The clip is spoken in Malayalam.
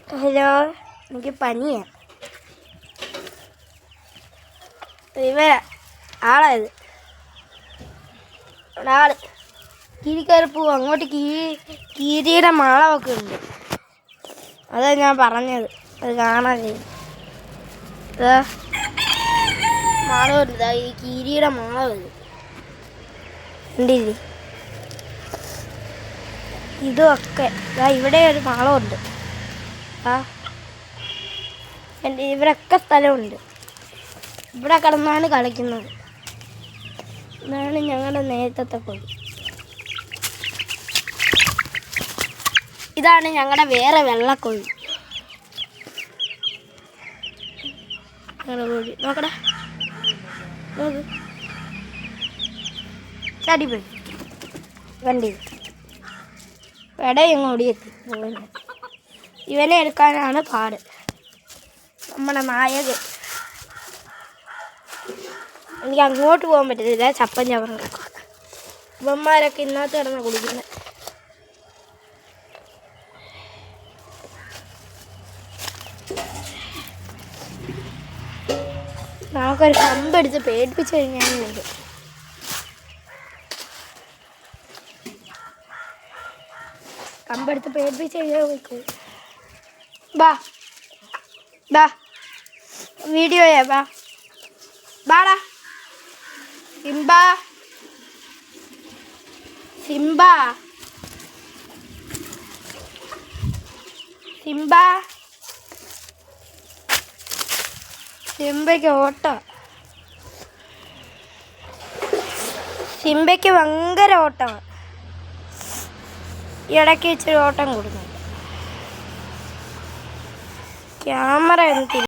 ഹലോ, എനിക്ക് പനിയാണ്. ആളായത് ആള് കീരിക്കയറി പോവും. അങ്ങോട്ട് കീരിയുടെ മാളമൊക്കെ ഉണ്ട്. അതാ ഞാൻ പറഞ്ഞത്. അത് കാണാതെ മാളമുണ്ട്. ഈ കീരിയുടെ മാളം ഇത് ഉണ്ടില്ലേ? ഇതുമൊക്കെ ഇവിടെ ഒരു മാളമുണ്ട്. ഇവരൊക്കെ സ്ഥലമുണ്ട്. ഇവിടെ കിടന്നാണ് കളിക്കുന്നത്. ഇതാണ് ഞങ്ങളുടെ നേരത്തെ കോഴി. ഇതാണ് ഞങ്ങളുടെ വേറെ വെള്ളക്കോഴി. കോഴി നോക്കടാ, നോക്ക് ചാടിപ്പോയി. കണ്ടി പെടയും ഓടിയെത്തി. ഇവനെ എടുക്കാനാണ് പാട്. നമ്മുടെ നായകൻ. എനിക്ക് അങ്ങോട്ട് പോകാൻ പറ്റത്തില്ല. ചപ്പൻ ചവറും കിടക്കുക. ഇവന്മാരൊക്കെ ഇന്നത്തെ കിടന്ന് കുടിക്കുന്നത്. നമുക്കൊരു കമ്പെടുത്ത് പേടിപ്പിച്ച് കഴിഞ്ഞാൽ വരും. കമ്പെടുത്ത് പേടിപ്പിച്ച് കഴിഞ്ഞാൽ പോയിക്കോ. ബാ വീഡിയോയാ. ബാടാ സിംബ സിംബ സിംബ സിംബയ്ക്ക് ഓട്ടം. സിംബയ്ക്ക് ഭയങ്കര ഓട്ടമാണ്. ഇടയ്ക്ക് ഇച്ചിരി ഓട്ടം കൊടുക്കുന്നു. ക്യാമറ